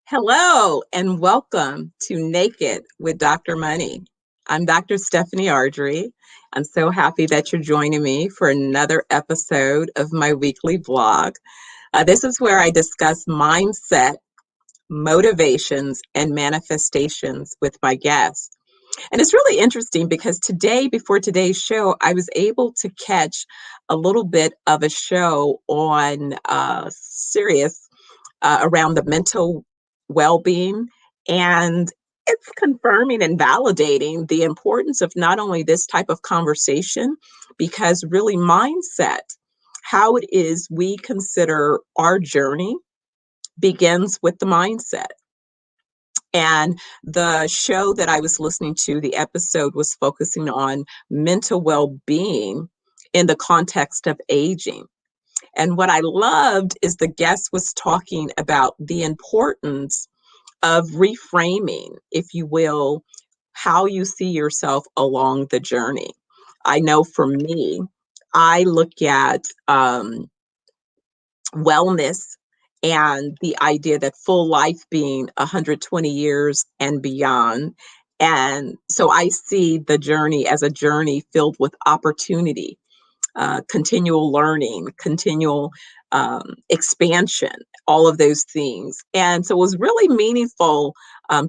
Hello and welcome to Naked with Dr. Money. I'm Dr. Stephanie Ardrey. I'm so happy that you're joining me for another episode of my weekly blog. This is where I discuss mindset, motivations, and manifestations with my guests. And it's really interesting because today, before today's show, I was able to catch a little bit of a show on Sirius around the mental well-being, and it's confirming and validating the importance of not only this type of conversation, because really mindset, how it is we consider our journey begins with the mindset. And the show that I was listening to, the episode was focusing on mental well-being in the context of aging. And what I loved is the guest was talking about the importance of reframing, if you will, how you see yourself along the journey. I know for me, I look at wellness and the idea that full life being 120 years and beyond. And so I see the journey as a journey filled with opportunity, continual learning, continual expansion, all of those things. And so it was really meaningful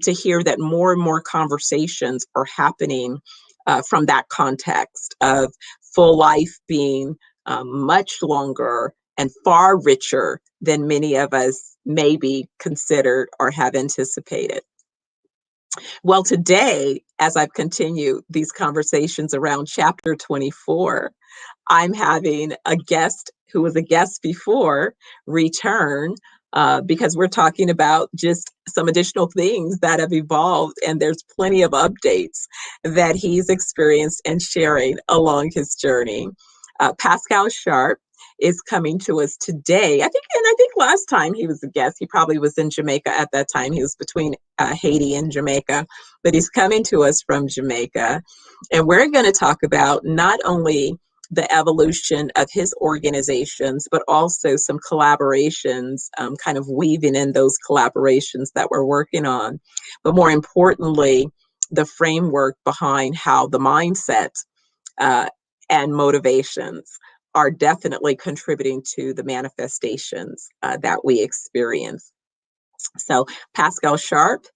to hear that more and more conversations are happening from that context of full life being much longer and far richer than many of us maybe considered or have anticipated. Well, today, as I've continued these conversations around chapter 24, I'm having a guest who was a guest before return because we're talking about just some additional things that have evolved, and there's plenty of updates that he's experienced and sharing along his journey. Pascal Sharpe is coming to us today. I think last time he was a guest, he probably was in Jamaica at that time. He was between Haiti and Jamaica, but he's coming to us from Jamaica. And we're going to talk about not only the evolution of his organizations, but also some collaborations, kind of weaving in those collaborations that we're working on. But more importantly, the framework behind how the mindset and motivations are definitely contributing to the manifestations that we experience. So Pascal Sharpe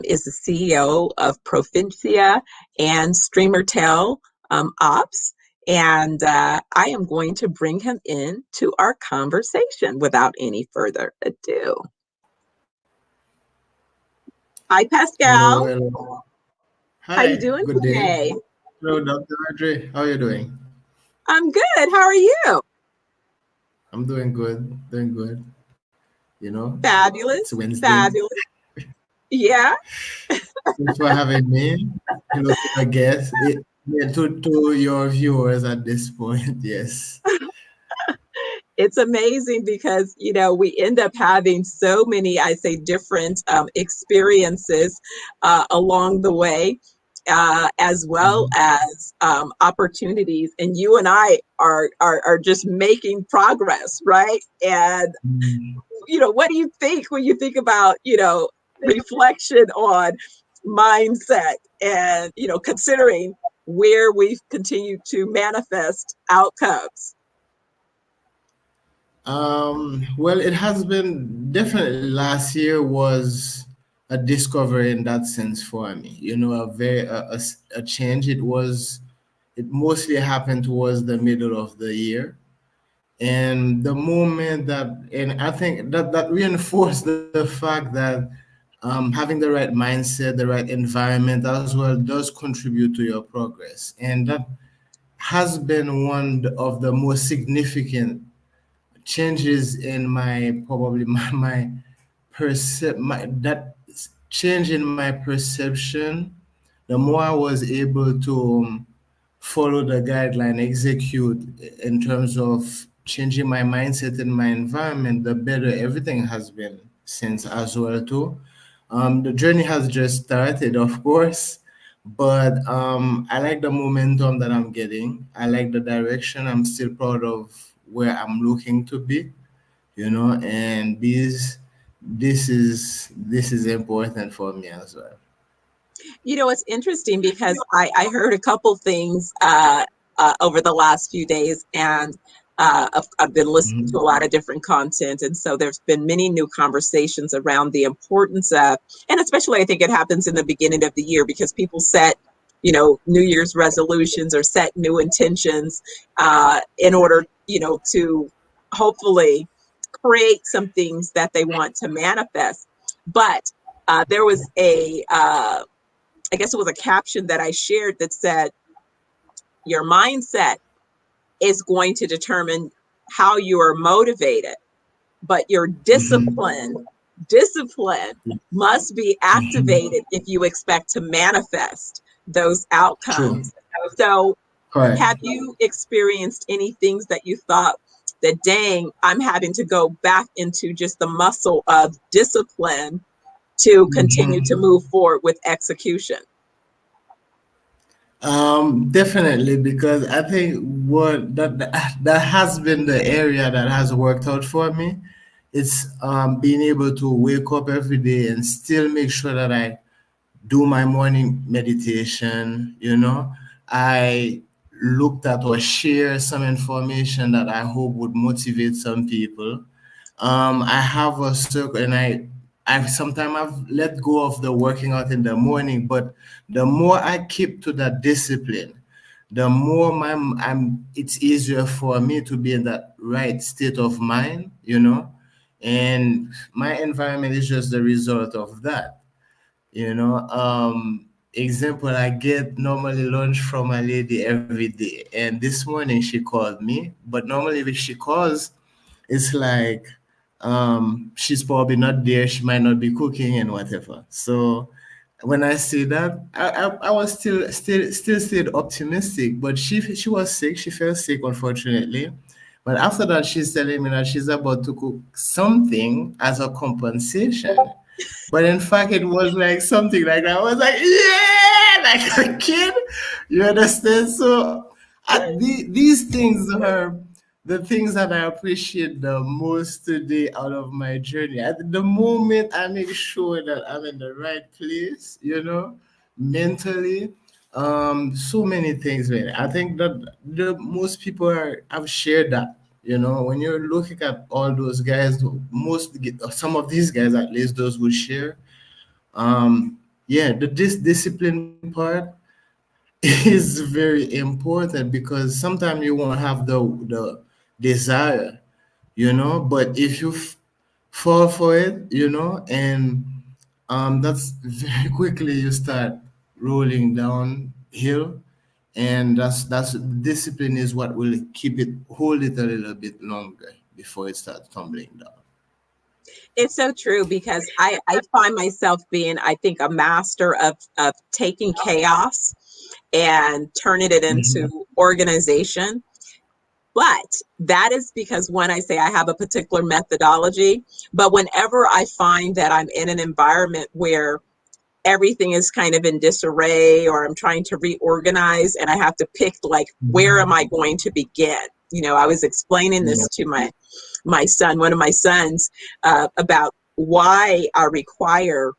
is the CEO of Profincia and StreamerTel Ops. And I am going to bring him in to our conversation without any further ado. Hi, Hello, Pascal. hello. How you Hi, doing good day. today? Hello, Dr. Ardrey. How are you doing? I'm good. How are you? I'm doing good, doing good. You know, it's Fabulous. Wednesday. Fabulous. Yeah. Thanks for having me. Hello to my guests. Yeah, to your viewers at this point, yes. It's amazing because we end up having so many, I say, different experiences along the way, as well Mhm. as opportunities, and you and I are just making progress, right? And Mm. what do you think when you think about reflection on mindset and considering where we've continued to manifest outcomes? Well, it has been definitely last year was a discovery in that sense for me. You know, a change. It mostly happened towards the middle of the year, and the moment that, and I think that reinforced the fact that having the right mindset, the right environment as well does contribute to your progress, and that has been one of the most significant changes in my probably that change in my perception. The more I was able to follow the guideline, execute in terms of changing my mindset and my environment, the better everything has been since as well too. The journey has just started, of course, but I like the momentum that I'm getting. I like the direction. I'm still proud of where I'm looking to be, and this is important for me as well. It's interesting because I heard a couple things over the last few days, and I've been listening to a lot of different content. And so there's been many new conversations around the importance of, and especially I think it happens in the beginning of the year because people set, New Year's resolutions or set new intentions in order, to hopefully create some things that they want to manifest. But there was I guess it was a caption that I shared that said, your mindset is going to determine how you are motivated, but your discipline must be activated if you expect to manifest those True. outcomes. So Correct. have you experienced any things that you thought that, dang, I'm having to go back into just the muscle of discipline to continue to move forward with execution? Definitely, because I think that has been the area that has worked out for me. It's being able to wake up every day and still make sure that I do my morning meditation. I looked at or share some information that I hope would motivate some people. I have a circle, and I sometimes I've let go of the working out in the morning, but the more I keep to that discipline, the more it's easier for me to be in that right state of mind. And my environment is just the result of that. Example, I get normally lunch from a lady every day, and this morning she called me. But normally if she calls, it's like she's probably not there, she might not be cooking and whatever. So when I see that, I was still stayed optimistic, but she was sick, she fell sick, unfortunately. But after that, she's telling me that she's about to cook something as a compensation. But in fact, it was like something like that. I was like, yeah, like a kid. You understand? So these things are the things that I appreciate the most today out of my journey. At the moment, I make sure that I'm in the right place, mentally. So many things, man. I think that the most people have shared that. When you're looking at all those guys, some of these guys, at least those who share, yeah, the discipline part is very important, because sometimes you won't have the desire, but if you fall for it, and that's very quickly you start rolling downhill, and that's discipline is what will hold it a little bit longer before it starts tumbling down. It's so true because I find myself being, I think, a master of taking chaos and turning it into organization. But that is because when I say I have a particular methodology, but whenever I find that I'm in an environment where everything is kind of in disarray or I'm trying to reorganize and I have to pick, like, where am I going to begin? I was explaining this to my son, one of my sons, about why I require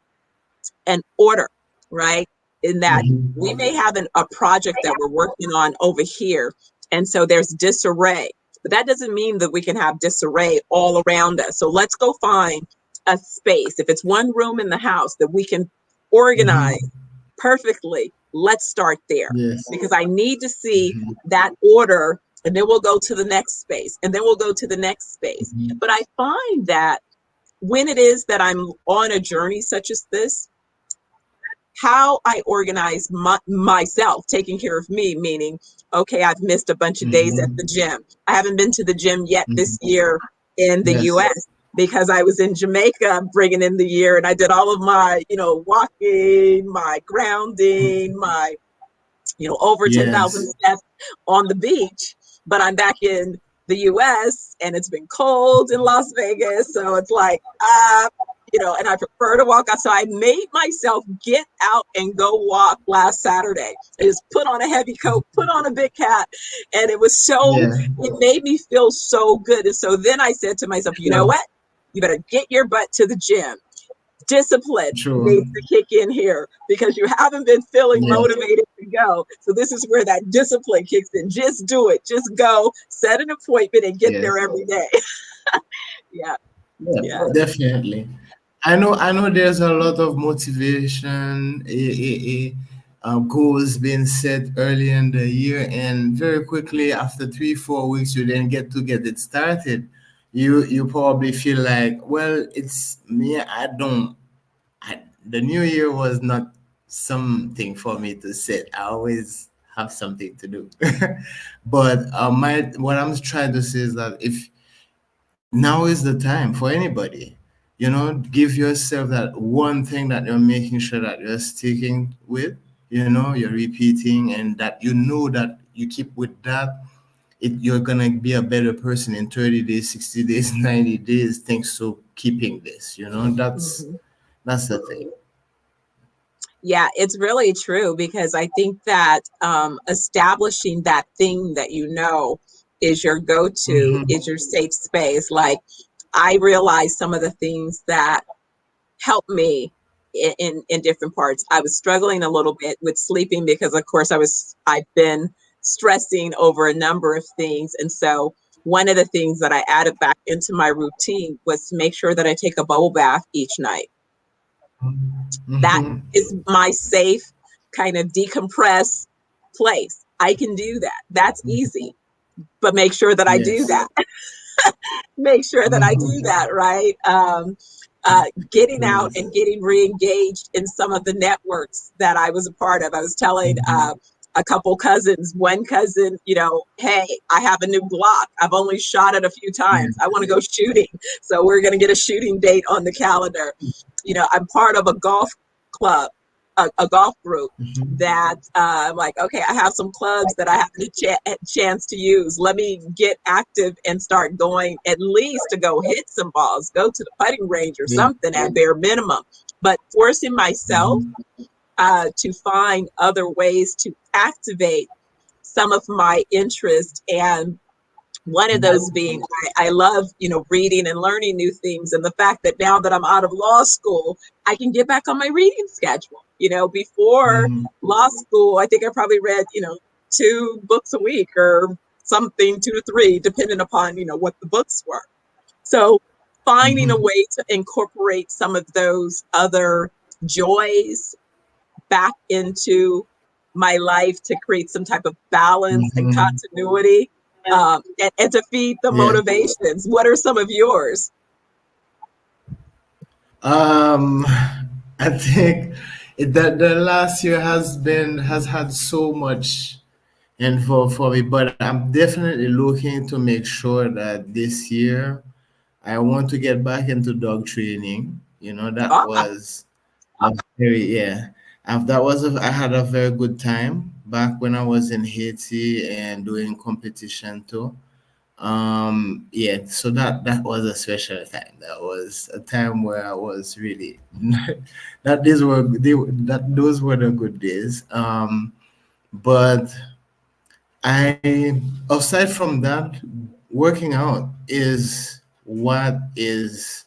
an order, right? In that we may have a project that we're working on over here, and so there's disarray, but that doesn't mean that we can have disarray all around us. So let's go find a space. If it's one room in the house that we can organize perfectly, let's start there, Yes. because I need to see that order, and then we'll go to the next space, and then we'll go to the next space. But I find that when it is that I'm on a journey such as this, how I organize myself, taking care of me, meaning, okay, I've missed a bunch of days at the gym. I haven't been to the gym yet this year in the Yes. US because I was in Jamaica bringing in the year, and I did all of my, walking, my grounding, my, over 10,000 Yes. steps on the beach. But I'm back in the US and it's been cold in Las Vegas. So it's like, and I prefer to walk out. So I made myself get out and go walk last Saturday. I just put on a heavy coat, put on a big hat. And it was Yeah. it made me feel so good. And so then I said to myself, you know Sure. what? You better get your butt to the gym. Discipline True. needs to kick in here because you haven't been feeling Yeah. motivated to go. So this is where that discipline kicks in. Just do it. Just go, set an appointment and get there Yes. every day. Yeah. Yeah, Yeah. definitely. I know there's a lot of motivation, goals being set early in the year, and very quickly after 3, 4 weeks, you then get it started. You probably feel like, well, it's me. The new year was not something for me to set. I always have something to do. But my what I'm trying to say is that if now is the time for anybody, give yourself that one thing that you're making sure that you're sticking with, you're repeating, and that that you keep with that, you're gonna be a better person in 30 days, 60 days, 90 days, thanks to keeping this. Mhm. That's the thing. Yeah, it's really true because I think that establishing that thing that you know is your go-to, Hmm. is your safe space. Like I realized some of the things that help me in different parts. I was struggling a little bit with sleeping because of course I've been stressing over a number of things. And so one of the things that I added back into my routine was to make sure that I take a bubble bath each night. That Hmm. is my safe kind of decompress place. I can do that. That's easy. But make sure that I do Yes. that. Make sure that I do Hmm. that, right? Getting out and getting re-engaged in some of the networks that I was a part of. I was telling a couple cousins, one cousin, hey, I have a new Glock. I've only shot it a few times. I want to go shooting. So we're going to get a shooting date on the calendar. I'm part of a golf club, a golf group that I'm like, okay, I have some clubs that I haven't a chance to use. Let me get active and start going at least to go hit some balls, go to the putting range or Yeah. something at bare minimum. But forcing myself Mhm. to find other ways to activate some of my interest, and one of those being I love reading and learning new things, and the fact that now that I'm out of law school I can get back on my reading schedule. Before Mhm. law school I think I probably read 2 books a week or something, 2 to 3 depending upon what the books were. So finding a Mhm. way to incorporate some of those other joys back into my life to create some type of balance and Mhm. continuity, and to feed the Yeah. motivations. What are some of yours? Um, I think that the last year has had so much involved for me, but I'm definitely looking to make sure that this year I want to get back into dog training. That Ah, was a very yeah. I had a very good time back when I was in Haiti and doing competition too. Yeah, so that was a special time. That was a time where I was really that those were the good days. But I aside from that, working out is what is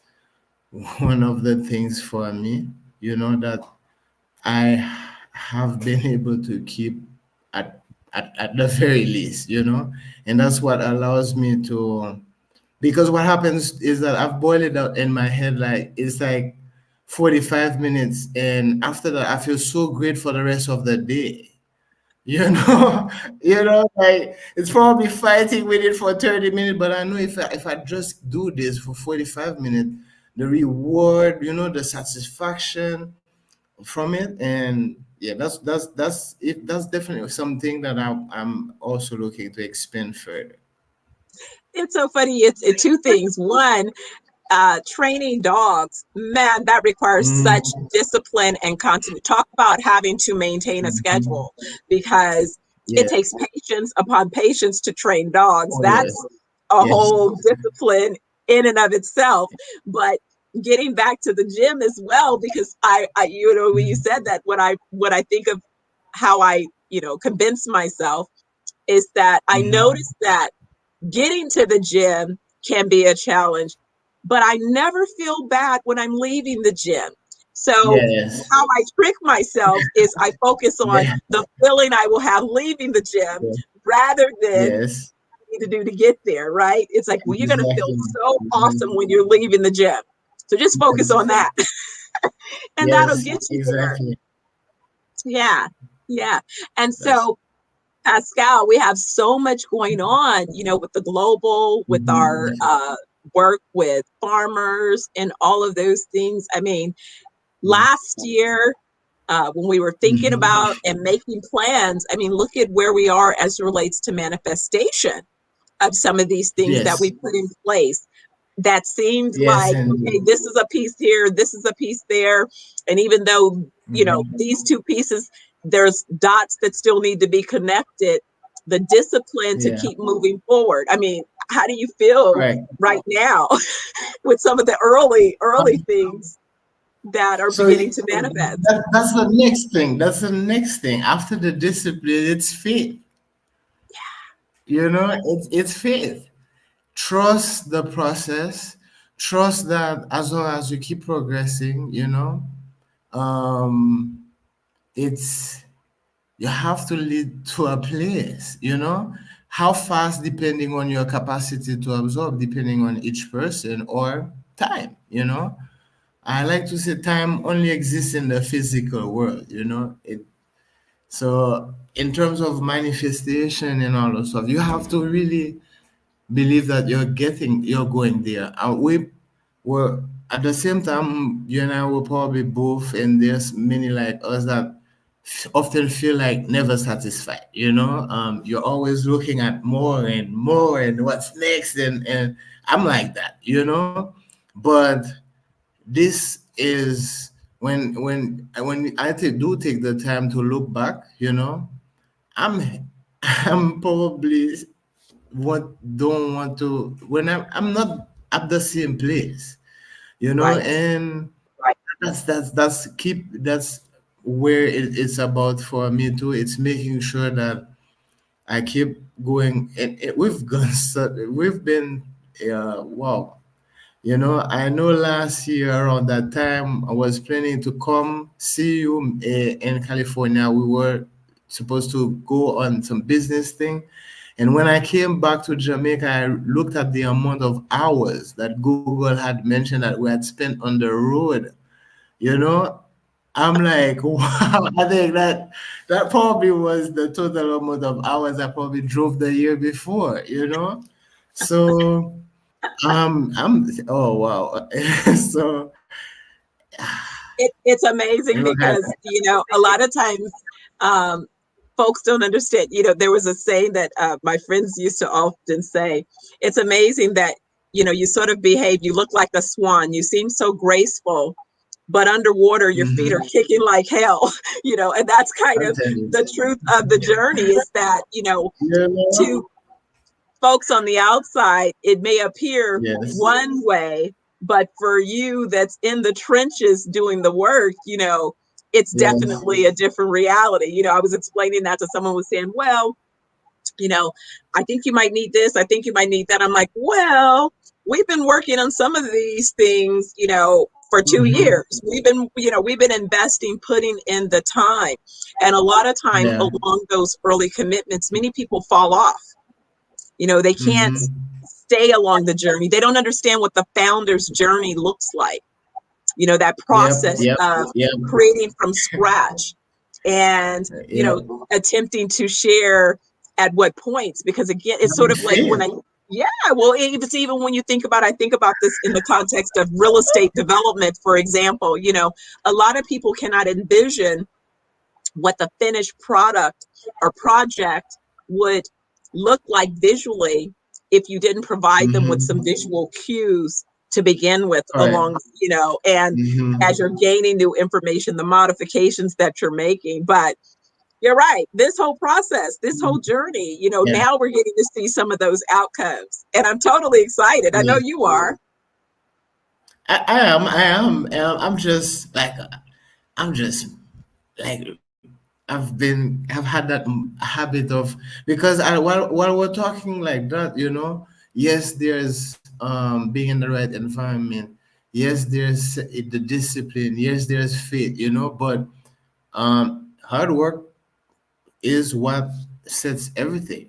one of the things for me, that I have been able to keep at the very least, and that's what allows me to, because what happens is that I've boiled it out in my head, like it's like 45 minutes, and after that I feel so great for the rest of the day. You know, like it's probably fighting with it for 30 minutes, but I know if I just do this for 45 minutes, the reward, the satisfaction from it, and yeah, that's it. That's definitely something that I'm also looking to expand further. it's so funny. It's 2 things. One, training dogs, man, that requires such Mm, discipline and continuity. Talk about having to maintain a mhm. schedule because it Yeah. takes patience upon patience to train dogs. Oh yes. That's a Yes. whole discipline in and of itself. But getting back to the gym as well, because I when you said that, what I think of how I convince myself is that I Mhm. noticed that getting to the gym can be a challenge. but I never feel bad when I'm leaving the gym. So Yes. how I trick myself is I focus on Yeah. the feeling I will have leaving the gym Yeah. rather than Yes. to do to get there, right? It's like, well, you're going to feel Exactly. so awesome Exactly. when you're leaving the gym. So just focus on that and that'll Yes. get you there. Exactly. Yeah. Yeah. And That's. so, Pascal, we have so much going on, with the global, with our Mhm. work with farmers and all of those things. I mean, last year, when we were thinking Mhm. about and making plans, I mean, look at where we are as it relates to manifestation of some of these things that we Yes. put in place that seemed Yes, like, okay, indeed. this is a piece here, this is a piece there. And even though, Mhm. these two pieces, there's dots that still need to be connected, the discipline to Yeah. keep moving forward. I mean, how do you feel Right. right now with some of the early things that are So beginning to manifest? that's the next thing. That's the next thing. After the discipline, it's faith. It's faith. Trust the process. Trust that as long as you keep progressing, um, it's you have to lead to a place. How fast, depending on your capacity to absorb, depending on each person, or time. I like to say time only exists in the physical world. So in terms of manifestation and all that stuff, you have to really believe that you're going there. And we were at the same time, you and I were probably both, and there's many like us that often feel like never satisfied. You're always looking at more and more and what's next, and I'm like that. But this is when I do take the time to look back. I'm I'm probably what don't want to when I'm not at the same place, Right. and that's where it's about for me too. It's making sure that I keep going, and we've gone we've been wow. I know last year around that time, I was planning to come see you in California. We were supposed to go on some business thing. And when I came back to Jamaica, I looked at the amount of hours that Google had mentioned that we had spent on the road. You know, I'm like, wow, I think that probably was the total amount of hours I probably drove the year before. So oh wow. So It's amazing look at because, a lot of times, um, folks don't understand. There was a saying that my friends used to often say, it's amazing that, you sort of behave, you look like a swan, you seem so graceful, but underwater, your feet are hmm kicking like hell, and that's kind I'll of tell you. the truth of the journey is that, You know? to folks on the outside, it may appear Yes. one way, but for you that's in the trenches doing the work, it's Yes. definitely a different reality. I was explaining that to someone who was saying, well, you know, I think you might need this. I think you might need that. I'm like, well, we've been working on some of these things, for two hmm years. We've been investing, putting in the time. And a lot of time Yeah. along those early commitments, many people fall off. They can't hmm stay along the journey. They don't understand what the founder's journey looks like. That Yep. process Yep. of Yep. creating from scratch and, Yep. attempting to share at what points, because again, it's sort Having of like when faith. yeah, well, it's even when you I think about this in the context of real estate development, for example, a lot of people cannot envision what the finished product or project would look like visually if you didn't provide them with some hmm visual cues to begin with Correct. along, and as hmm you're gaining new information, the modifications that you're making. But you're right, this whole process, this whole journey, Yeah. now we're getting to see some of those outcomes, and I'm totally excited. I know Yeah. you are. I am. I am. I'm just like I've had that habit of because while we're talking like that, yes, there's being in the right environment. Yes, there's the discipline. Yes, there's faith, but hard work is what sets everything,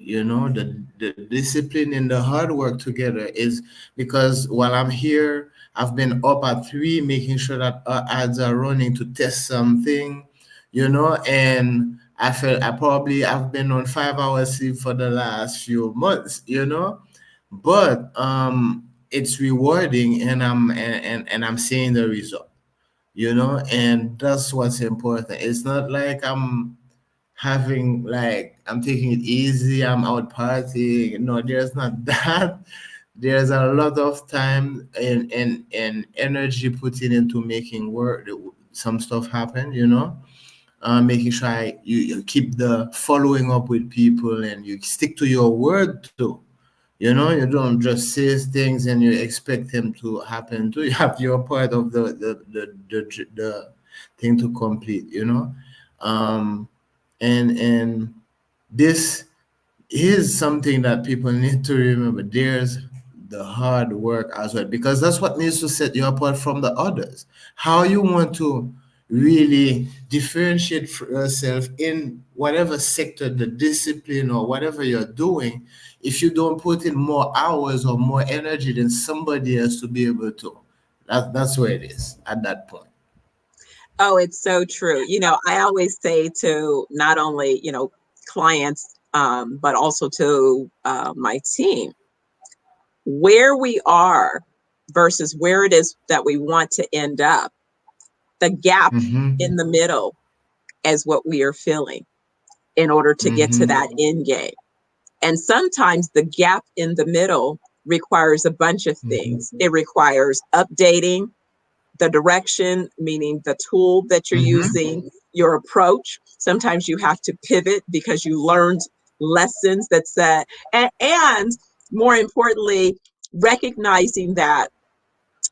the discipline and the hard work together is because while I'm here, I've been up at 3 making sure that ads are running to test something, and I've been on 5 hours sleep for the last few months, but it's rewarding, and I'm seeing the result, and that's what's important. It's not like I'm taking it easy, I'm out partying. No, there's not that. There's a lot of time and energy put into making work some stuff happen, making sure you keep the following up with people and you stick to your word too. You don't just say things and you expect them to happen too. You have your part of the thing to complete, um and this is something that people need to remember. There's the hard work as well, because that's what needs to set you apart from the others. How you want to really differentiate for yourself in whatever sector, the discipline or whatever you're doing, if you don't put in more hours or more energy than somebody else to be able to. That's where it is at that point. Oh, it's so true. I always say to not only, clients, but also to my team, where we are versus where it is that we want to end up, the gap in Mm-hmm. the middle is what we are filling in order to get to Mm-hmm. that end game. And sometimes the gap in the middle requires a bunch of things. Mm-hmm. It requires updating the direction, meaning the tool that you're Mm-hmm. using, your approach. Sometimes you have to pivot because you learned lessons that said, and more importantly, recognizing that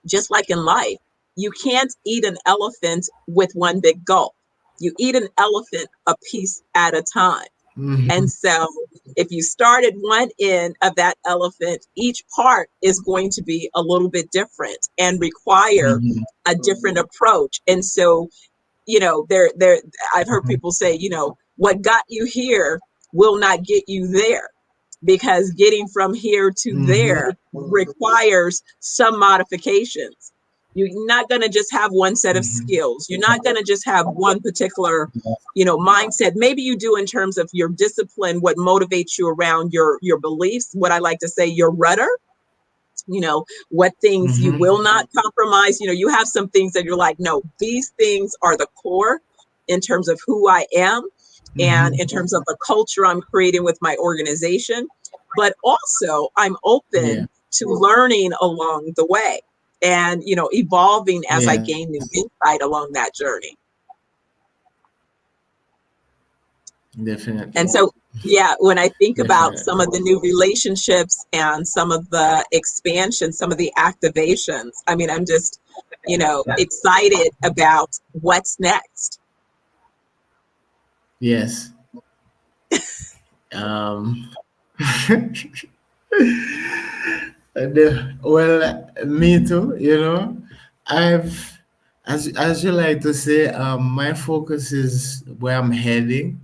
just like in life, you can't eat an elephant with one big gulp. You eat an elephant a piece at a time. And Mm-hmm. so if you start at one end of that elephant, each part is going to be a little bit different and require Mm-hmm. a different approach. And so, there I've heard people say, what got you here will not get you there, because getting from here to Mm-hmm. there requires some modifications. You're not going to just have one set of Mm-hmm. skills. You're not going to just have one particular, mindset. Maybe you do in terms of your discipline, what motivates you around your beliefs, what I like to say, your rudder, what things you Mm-hmm. will not compromise. You have some things that you're like, no, these things are the core in terms of who I am and in Mm-hmm. terms of the culture I'm creating with my organization. But also, I'm Yeah. open to learning along the way and, evolving as I Yeah. gain new insight along that journey. And Definitely. so, yeah, when I think about some Definitely. of the new relationships and some of the expansion, some of the activations, I mean, I'm just, excited about what's next. Yes. Um. Well, me too. I've, as you like to say, my focus is where I'm heading.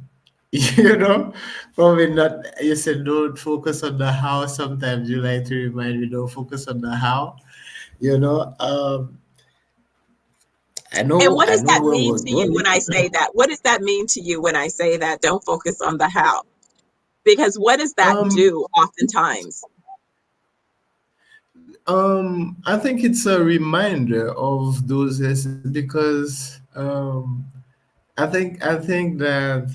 You know, Probably not. You said don't focus on the how. Sometimes you like to remind me, don't focus on the how. You know, And what I does know that where mean we're to you when going. I say that? What does that mean to you when I say that? Don't focus on the how. Because what does that Um, do oftentimes? I think it's a reminder of those lessons because I think that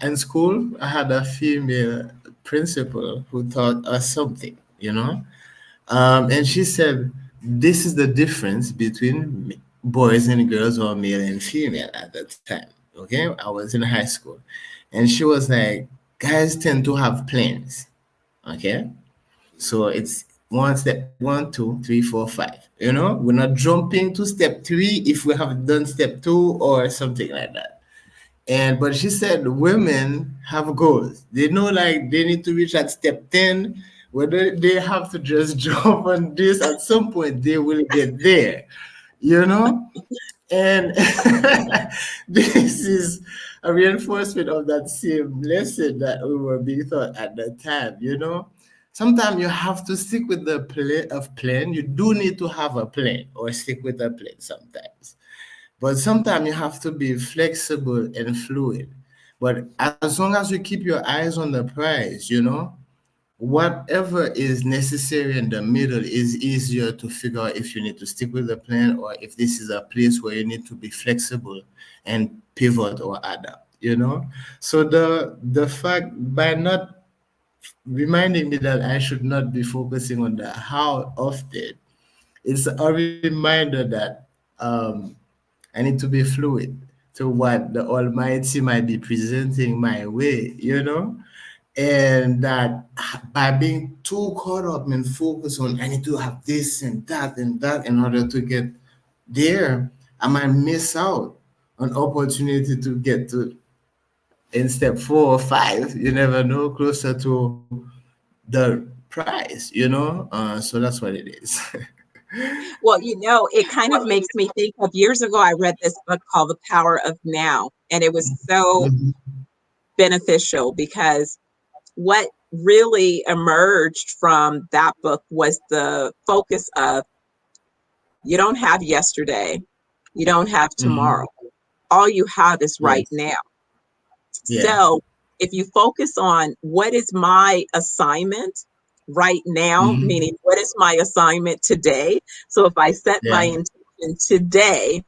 in school I had a female principal who taught us something, and she said this is the difference between boys and girls or male and female at that time. Okay, I was in high school, and she was like, guys tend to have plans. Okay, so it's one, two, three, four, five. We're not jumping to step three if we have done step two or something like that. But she said women have goals. They know like they need to reach at step 10, whether they have to just jump on this at some point, they will get there, you know? And this is a reinforcement of that same lesson that we were being taught at that time, you know? Sometimes you have to stick with the plan. You do need to have a plan or stick with a plan sometimes. But sometimes you have to be flexible and fluid. But as long as you keep your eyes on the prize, you know, whatever is necessary in the middle is easier to figure out if you need to stick with the plan or if this is a place where you need to be flexible and pivot or adapt, you know. So the fact, by not reminding me that I should not be focusing on the how often, it's a reminder that I need to be fluid to what the Almighty might be presenting my way, you know? And that by being too caught up and focused on I need to have this and that in order to get there, I might miss out on opportunity to get to in step 4 or 5. You never know, closer to the prize, you know. So that's what it is. Well, it kind of makes me think of years ago, I read this book called The Power of Now, and it was so Mhm, beneficial because what really emerged from that book was the focus of you don't have yesterday, you don't have mhm. tomorrow. All you have is right Yes. now. Yeah. So if you focus on what is my assignment right now, Hmm. meaning what is my assignment today? So if I set my Yeah. intention today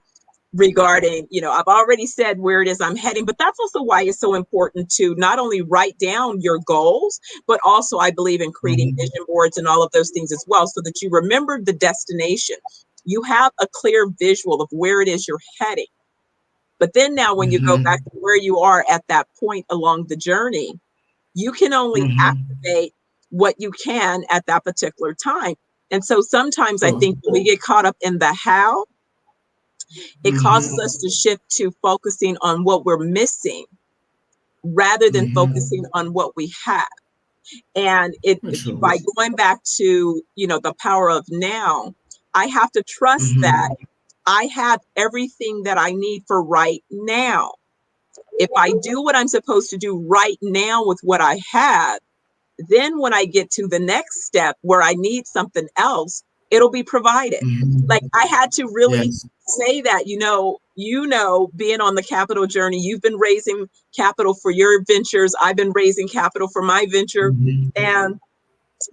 regarding, I've already said where it is I'm heading, but that's also why it's so important to not only write down your goals, but also I believe in creating Hmm. vision boards and all of those things as well, so that you remember the destination. You have a clear visual of where it is you're heading. But then now when you go back Hmm. to where you are at that point along the journey, you can only Hmm. activate what you can at that particular time. And so sometimes I True. think when we get caught up in the how, it causes us Hmm. to shift to focusing on what we're missing rather than focusing Hmm. on what we have. And True. by going back to, the power of now, I have to trust that Hmm. I have everything that I need for right now. If I do what I'm supposed to do right now with what I have, then when I get to the next step where I need something else, it'll be provided. Like Hmm. I had to really Yes. say that, being on the capital journey, you've been raising capital for your ventures. I've been raising capital for my venture. Hmm. And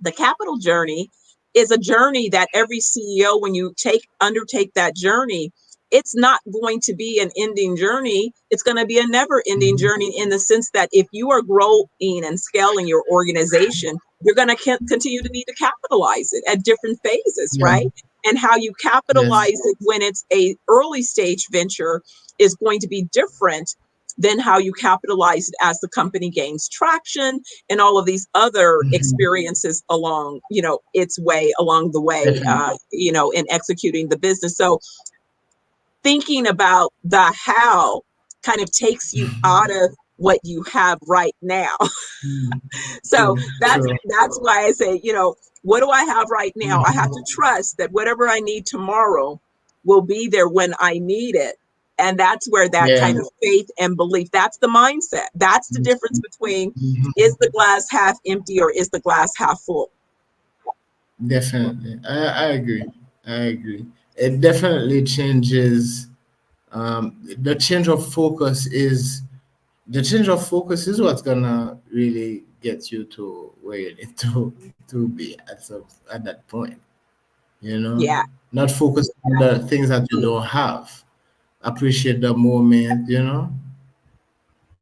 the capital journey is a journey that every CEO, when you undertake that journey, it's not going to be an ending journey. It's going to be a never ending Hmm. journey in the sense that if you are growing and scaling your organization, you're going to continue to need to capitalize it at different phases, Yeah. right? And how you capitalize Yes. it when it's a early stage venture is going to be different than how you capitalize it as the company gains traction and all of these other Hmm. experiences along, its way along the way, Definitely. in executing the business. So thinking about the how kind of takes you out of what you have right now. Mm. So True. that's True. that's why I say, what do I have right now? I have to Hmm. trust that whatever I need tomorrow will be there when I need it. And that's where that Yeah. kind of faith and belief, that's the mindset. That's the difference between is Hmm. the glass half empty or is the glass half full? Definitely. I agree. I agree. It definitely changes. The change of focus is what's gonna really get you to where you need to be at that point. You know, Yeah. not focus on the things that you don't have. Appreciate the moment. You know.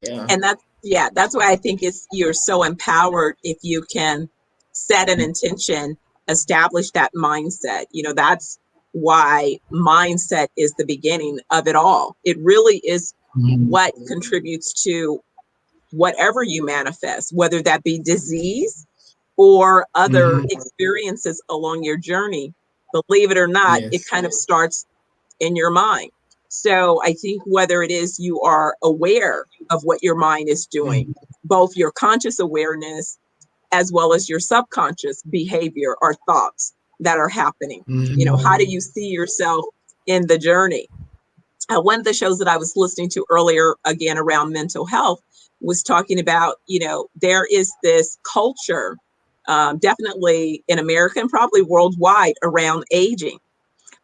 Yeah. And that's why I think you're so empowered if you can set an intention, establish that mindset. That's why mindset is the beginning of it all. It really is Mhm. what contributes to whatever you manifest, whether that be disease or other Mhm. experiences along your journey. Believe it or not, it Yes. kind of starts in your mind. So I think whether it is you are aware of what your mind is doing, Mhm. both your conscious awareness as well as your subconscious behavior or thoughts that are happening. How do Mm-hmm. you see yourself in the journey? One of the shows that I was listening to earlier, again, around mental health, was talking about, there is this culture, definitely in America and probably worldwide, around aging,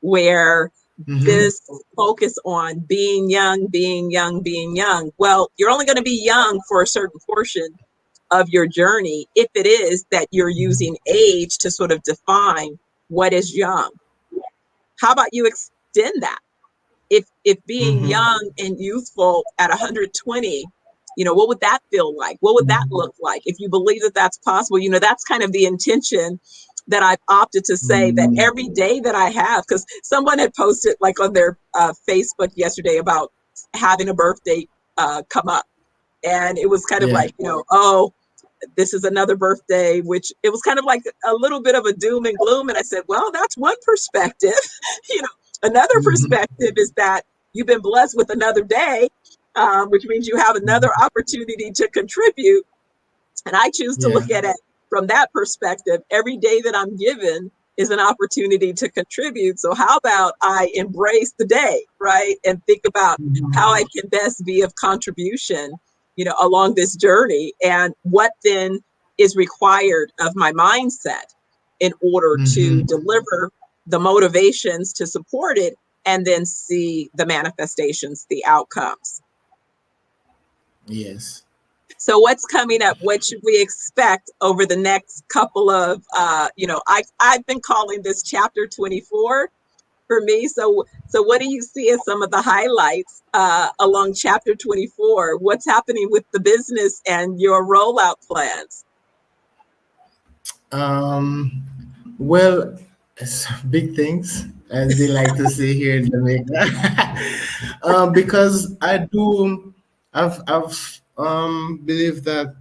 where Mm-hmm. this focus on being young, being young, being young. Well, you're only going to be young for a certain portion of your journey if it is that you're using age to sort of define what is young. How about you extend that? If being Mm-hmm. young and youthful at 120, what would that feel like? What would that look like? If you believe that that's possible, that's kind of the intention that I've opted to say, that Mm-hmm. every day that I have, because someone had posted like on their Facebook yesterday about having a birthday come up. And it was kind of Yeah. like, oh, this is another birthday, which it was kind of like a little bit of a doom and gloom. And I said, well, that's one perspective. you know, Another Mm-hmm. perspective is that you've been blessed with another day, which means you have another opportunity to contribute. And I choose to Yeah. look at it from that perspective. Every day that I'm given is an opportunity to contribute. So how about I embrace the day, right? And think about how I Mm-hmm. can best be of contribution, along this journey, and what then is required of my mindset in order to Mm-hmm. deliver the motivations to support it, and then see the manifestations, the outcomes. Yes. So what's coming up? What should we expect over the next couple of, I've been calling this chapter 24 for me. So what do you see as some of the highlights along chapter 24? What's happening with the business and your rollout plans? Um, well, it's big things, as they like to say here in Jamaica. Because I've believed that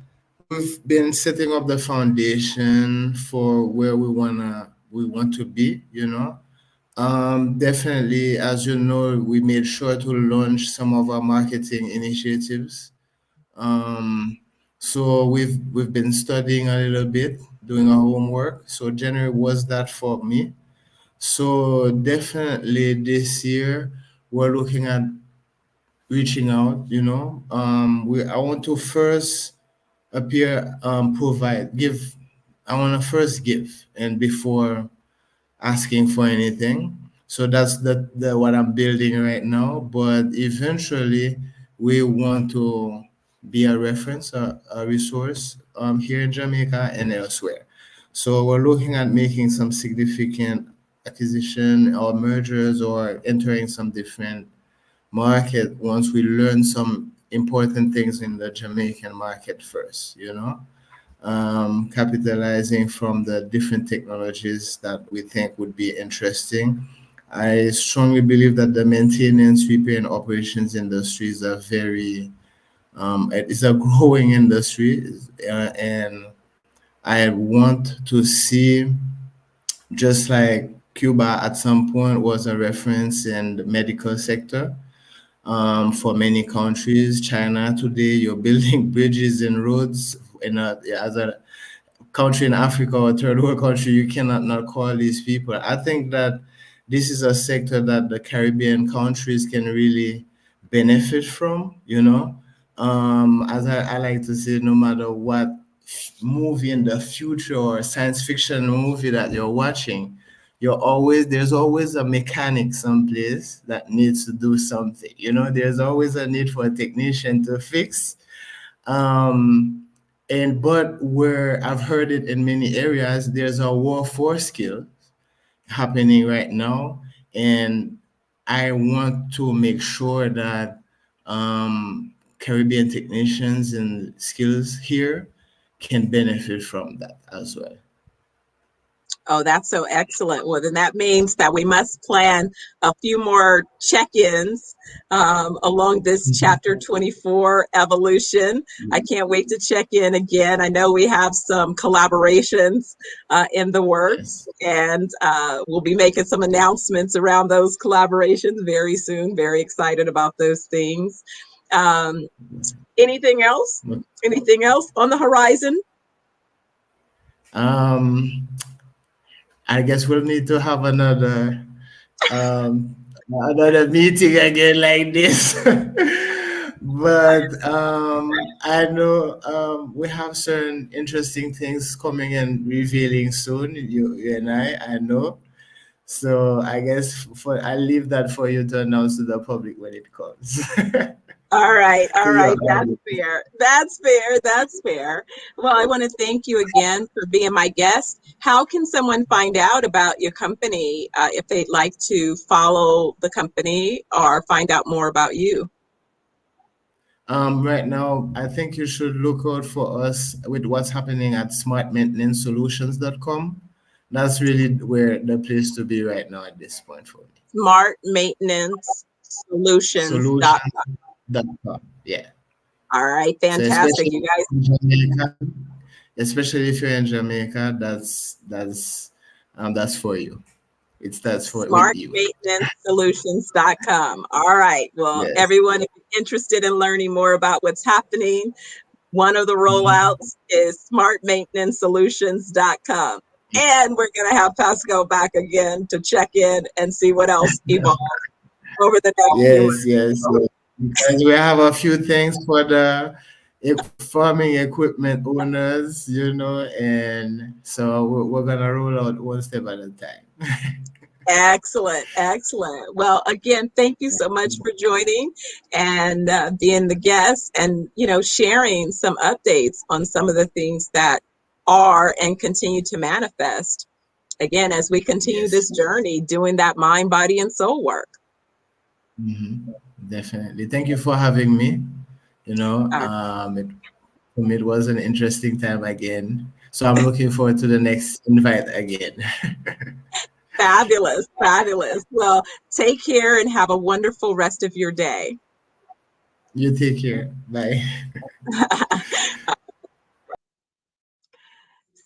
we've been setting up the foundation for where we want to be, you know. Definitely, as you know, we made sure to launch some of our marketing initiatives. Um, so we've been studying a little bit, doing our homework. So January was that for me. So definitely this year we're looking at reaching out. I want to first appear, provide, give. I want to first give, and before asking for anything. So that's the what I'm building right now. But eventually, we want to be a reference, a resource here in Jamaica and elsewhere. So we're looking at making some significant acquisition or mergers or entering some different market once we learn some important things in the Jamaican market first, capitalizing from the different technologies that we think would be interesting. I strongly believe that the maintenance, repair, and operations industries are it's a growing industry, and I want to see, just like Cuba at some point was a reference in the medical sector, for many countries. China today, you're building bridges and roads as a country in Africa or third world country, you cannot not call these people. I think that this is a sector that the Caribbean countries can really benefit from, As I like to say, no matter what movie in the future or science fiction movie that you're watching, there's always a mechanic someplace that needs to do something. There's always a need for a technician to fix, but where I've heard it in many areas, there's a war for skill happening right now, and I want to make sure that Caribbean technicians and skills here can benefit from that as well. Oh, that's so excellent. Well, then that means that we must plan a few more check-ins along this chapter 24 evolution. I can't wait to check in again. I know we have some collaborations in the works, Yes. and we'll be making some announcements around those collaborations very soon. Very excited about those things. Um, anything else? Anything else on the horizon? Um, I guess we'll need to have um, another meeting again like this. But I know we have certain interesting things coming and revealing soon. You and I know. So I guess I'll leave that for you to announce to the public when it comes. All right, To all your right. That's audience. fair. That's fair. That's fair. Well, I want to thank you again for being my guest. How can someone find out about your company if they'd like to follow the company or find out more about you? Right now, I think you should look out for us with what's happening at smartmaintenancesolutions.com. That's really where the place to be right now at this point for me. Smart Maintenance Solutions. Solutions.com. Yeah. All right, So fantastic. You guys, especially if you're in Jamaica, that's for you. That's for with you. smartmaintenancesolutions.com. All right. Well, Yes. everyone, if you're interested in learning more about what's happening, one of the Mhm. rollouts is smartmaintenancesolutions.com. And we're going to have Pascal back again to check in and see what else evolves over the next few months. Yes. Because we have a few things for the farming equipment owners, and so we're gonna roll out one step at a time. Excellent, excellent. Well, again, thank you so much for joining and being the guest and, sharing some updates on some of the things that are and continue to manifest. Again, as we continue Yes. this journey, doing that mind, body, and soul work. Hmm. Definitely. Thank you for having me. Uh, For me, it was an interesting time again. So I'm looking forward to the next invite again. Fabulous, fabulous. Well, take care and have a wonderful rest of your day. You take care. Bye.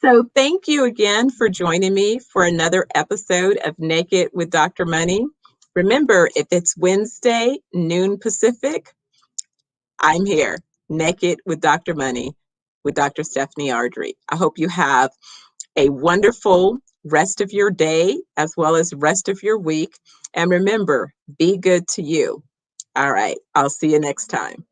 So, thank you again for joining me for another episode of Naked with Dr. Money. Remember, if it's Wednesday, noon Pacific, I'm here, Naked with Dr. Money with Dr. Stephanie Ardrey. I hope you have a wonderful rest of your day as well as rest of your week. And remember, be good to you. All right, I'll see you next time.